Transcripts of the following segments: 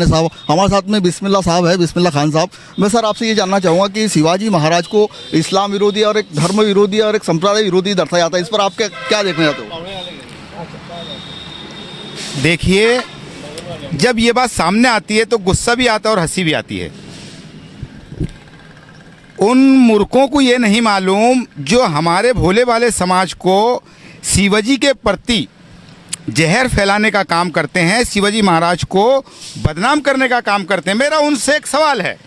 खाने साहब, हमारे साथ में बिस्मिल्लाह साहब है, बिस्मिल्लाह खान साहब। मैं सर आपसे ये जानना चाहूँगा कि शिवाजी महाराज को इस्लाम विरोधी और एक धर्म विरोधी और एक संप्रदाय विरोधी दर्शाया जाता है, इस पर आप क्या देखना चाहते हो? देखिए, जब ये बात सामने आती है तो गुस्सा भी आता है और हंसी भी आती है। उन मूर्खों को ये नहीं मालूम जो हमारे भोले वाले समाज को शिवाजी के प्रति जहर फैलाने का काम करते हैं, शिवाजी महाराज को बदनाम करने का काम करते हैं। मेरा उनसे एक सवाल है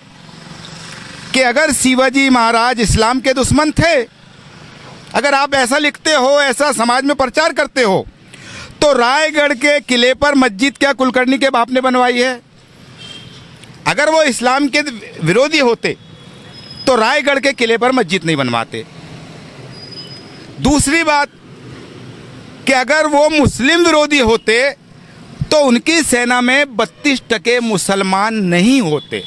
कि अगर शिवाजी महाराज इस्लाम के दुश्मन थे, अगर आप ऐसा लिखते हो, ऐसा समाज में प्रचार करते हो, तो रायगढ़ के किले पर मस्जिद क्या कुलकर्णी के बाप ने बनवाई है? अगर वो इस्लाम के विरोधी होते तो रायगढ़ के किले पर मस्जिद नहीं बनवाते। दूसरी बात कि अगर वो मुस्लिम विरोधी होते तो उनकी सेना में 32% मुसलमान नहीं होते।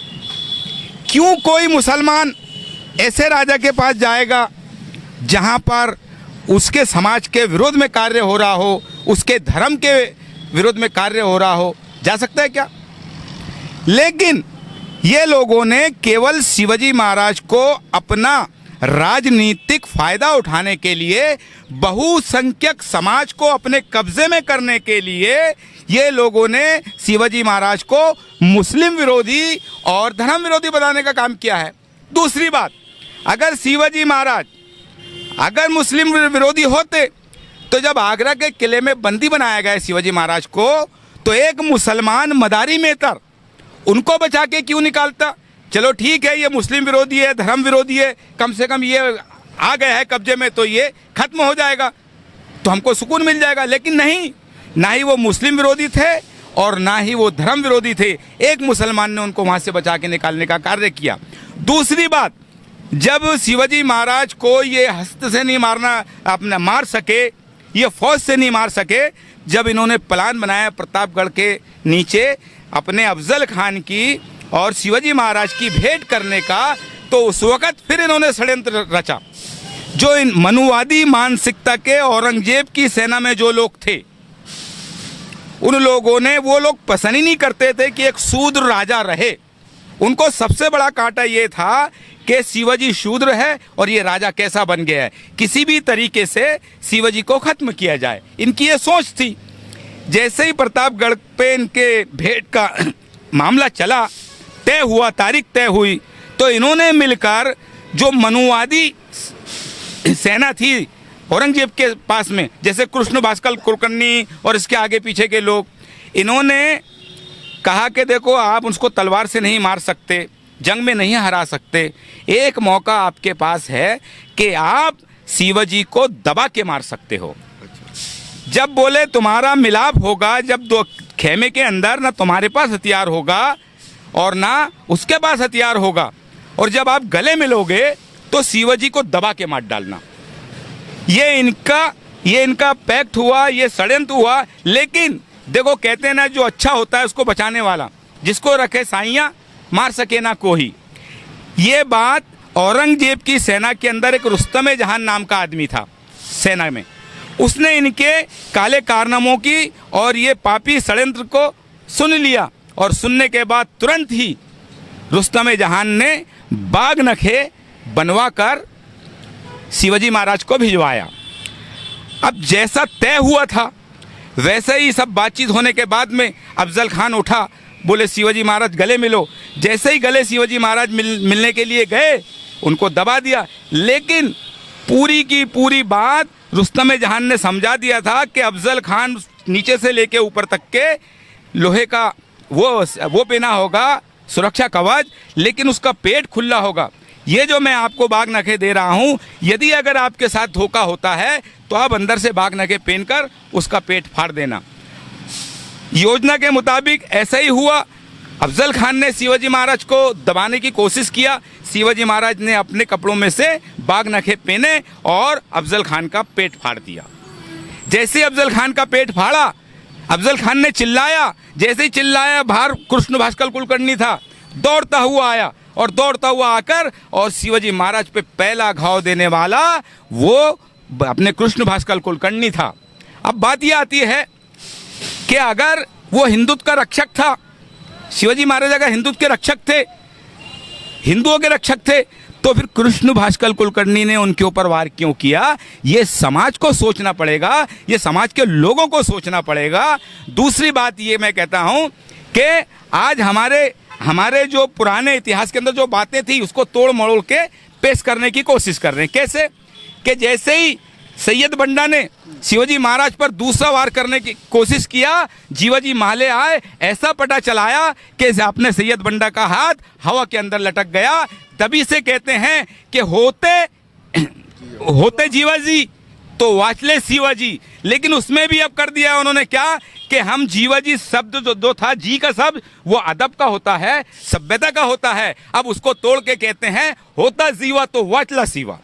क्यों कोई मुसलमान ऐसे राजा के पास जाएगा जहां पर उसके समाज के विरोध में कार्य हो रहा हो, उसके धर्म के विरोध में कार्य हो रहा हो? जा सकता है क्या? लेकिन ये लोगों ने केवल शिवाजी महाराज को अपना राजनीतिक फायदा उठाने के लिए, बहुसंख्यक समाज को अपने कब्जे में करने के लिए, ये लोगों ने शिवाजी महाराज को मुस्लिम विरोधी और धर्म विरोधी बनाने का काम किया है। दूसरी बात, अगर शिवाजी महाराज अगर मुस्लिम विरोधी होते तो जब आगरा के किले में बंदी बनाया गया शिवाजी महाराज को, तो एक मुसलमान मदारी मेहतर उनको बचा के क्यों निकालता? चलो ठीक है, ये मुस्लिम विरोधी है, धर्म विरोधी है, कम से कम ये आ गया है कब्जे में तो ये खत्म हो जाएगा, तो हमको सुकून मिल जाएगा। लेकिन नहीं, ना ही वो मुस्लिम विरोधी थे और ना ही वो धर्म विरोधी थे। एक मुसलमान ने उनको वहाँ से बचा के निकालने का कार्य किया। दूसरी बात, जब शिवाजी महाराज को ये हस्त से नहीं अपना मार सके, ये फौज से नहीं मार सके, जब इन्होंने प्लान बनाया प्रतापगढ़ के नीचे अपने अफजल खान की और शिवाजी महाराज की भेंट करने का, तो उस वक़्त फिर इन्होंने षड्यंत्र रचा। जो इन मनुवादी मानसिकता के औरंगजेब की सेना में जो लोग थे, उन लोगों ने, वो लोग पसंद ही नहीं करते थे कि एक शूद्र राजा रहे। उनको सबसे बड़ा कांटा ये था कि शिवाजी शूद्र है और ये राजा कैसा बन गया है, किसी भी तरीके से शिवाजी को खत्म किया जाए, इनकी ये सोच थी। जैसे ही प्रतापगढ़ पे इनके भेंट का मामला चला, तय हुआ, तारीख तय हुई, तो इन्होंने मिलकर जो मनुवादी सेना थी औरंगजेब के पास में, जैसे कृष्ण भास्कर कुलकर्णी और इसके आगे पीछे के लोग, इन्होंने कहा कि देखो, आप उसको तलवार से नहीं मार सकते, जंग में नहीं हरा सकते, एक मौका आपके पास है कि आप शिवाजी को दबा के मार सकते हो। जब बोले तुम्हारा मिलाप होगा, जब दो खेमे के अंदर ना तुम्हारे पास हथियार होगा और ना उसके पास हथियार होगा, और जब आप गले मिलोगे तो शिवाजी को दबा के मार डालना। ये इनका पैक्ट हुआ, ये षड्यंत्र हुआ। लेकिन देखो, कहते हैं ना, जो अच्छा होता है उसको बचाने वाला, जिसको रखे साइयाँ मार सके ना कोई। ये बात औरंगजेब की सेना के अंदर एक रुस्तम जहान नाम का आदमी था सेना में, उसने इनके काले कारनामों की और ये पापी षड्यंत्र को सुन लिया, और सुनने के बाद तुरंत ही रुस्तम जहान ने बागनखे बनवा कर शिवाजी महाराज को भिजवाया। अब जैसा तय हुआ था वैसे ही सब बातचीत होने के बाद में अफजल खान उठा, बोले शिवाजी महाराज गले मिलो। जैसे ही गले शिवाजी महाराज मिलने के लिए गए, उनको दबा दिया। लेकिन पूरी की पूरी बात रुस्तम जहान ने समझा दिया था कि अफजल खान नीचे से लेके ऊपर तक के लोहे का वो पहना होगा, सुरक्षा कवच, लेकिन उसका पेट खुला होगा। ये जो मैं आपको बागनखे दे रहा हूँ, यदि अगर आपके साथ धोखा होता है तो आप अंदर से बागनखे पहनकर उसका पेट फाड़ देना। योजना के मुताबिक ऐसा ही हुआ। अफजल खान ने शिवाजी महाराज को दबाने की कोशिश किया। शिवाजी महाराज ने अपने कपड़ों में से बागनखे पहने और अफजल खान का पेट फाड़ दिया। जैसे अफजल खान का पेट फाड़ा, अफजल खान ने चिल्लाया। जैसे ही चिल्लाया, बाहर कृष्ण भास्कर कुलकर्णी था, दौड़ता हुआ आया और दौड़ता हुआ आकर और शिवाजी महाराज पे पहला घाव देने वाला वो अपने कृष्ण भास्कर कुलकर्णी था। अब बात यह आती है कि अगर वो हिंदुत्व का रक्षक था शिवाजी महाराज अगर हिंदुत्व के रक्षक थे, हिंदुओं के रक्षक थे, तो फिर कृष्ण भास्कर कुलकर्णी ने उनके ऊपर वार क्यों किया? ये समाज को सोचना पड़ेगा, ये समाज के लोगों को सोचना पड़ेगा। दूसरी बात ये मैं कहता हूं कि आज हमारे जो पुराने इतिहास के अंदर जो बातें थी उसको तोड़ मरोड़ के पेश करने की कोशिश कर रहे हैं। कैसे? कि जैसे ही सैयद बंडा ने शिवाजी महाराज पर दूसरा वार करने की कोशिश किया, जीवाजी माले आए, ऐसा पटा चलाया कि आपने सैयद बंडा का हाथ हवा के अंदर लटक गया। तभी से कहते हैं कि होते जीवाजी तो वाचले शिवाजी। लेकिन उसमें भी अब कर दिया उन्होंने क्या कि हम जीवाजी शब्द जो था, जी का शब्द वो अदब का होता है, सभ्यता का होता है, अब उसको तोड़ के कहते हैं होता जीवा तो वाचला शिवा।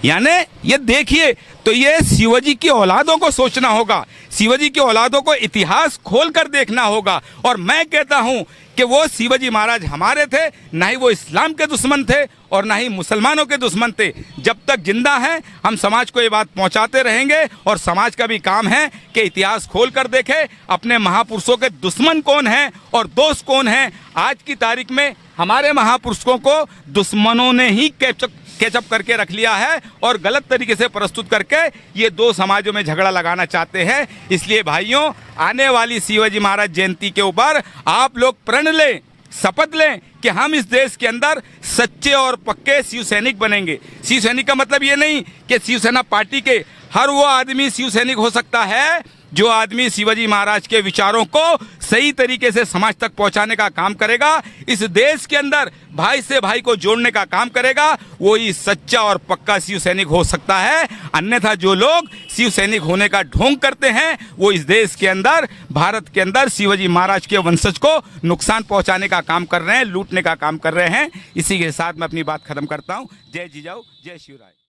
यानी ये देखिए, तो ये शिवाजी की औलादों को सोचना होगा, शिवाजी की औलादों को इतिहास खोलकर देखना होगा। और मैं कहता हूं कि वो शिवाजी महाराज हमारे थे, ना ही वो इस्लाम के दुश्मन थे और ना ही मुसलमानों के दुश्मन थे। जब तक जिंदा हैं हम समाज को ये बात पहुंचाते रहेंगे और समाज का भी काम है कि इतिहास खोल कर देखे अपने महापुरुषों के दुश्मन कौन हैं और दोस्त कौन हैं। आज की तारीख में हमारे महापुरुषों को दुश्मनों ने ही कैचअप करके रख लिया है और गलत तरीके से प्रस्तुत करके ये दो समाजों में झगड़ा लगाना चाहते हैं। इसलिए भाइयों, आने वाली शिवाजी महाराज जयंती के ऊपर आप लोग प्रण लें, शपथ लें कि हम इस देश के अंदर सच्चे और पक्के शिव सैनिक बनेंगे। शिव सैनिक का मतलब ये नहीं कि शिवसेना पार्टी के हर वो आदमी शिव सैनिक हो सकता है जो आदमी शिवाजी महाराज के विचारों को सही तरीके से समाज तक पहुंचाने का काम करेगा, इस देश के अंदर भाई से भाई को जोड़ने का काम करेगा, वो ही सच्चा और पक्का शिव सैनिक हो सकता है। अन्यथा जो लोग शिव सैनिक होने का ढोंग करते हैं वो इस देश के अंदर, भारत के अंदर शिवाजी महाराज के वंशज को नुकसान पहुंचाने का काम कर रहे हैं, लूटने का काम कर रहे हैं। इसी के साथ मैं अपनी बात खत्म करता हूं। जय जिजाऊ, जय शिवराय।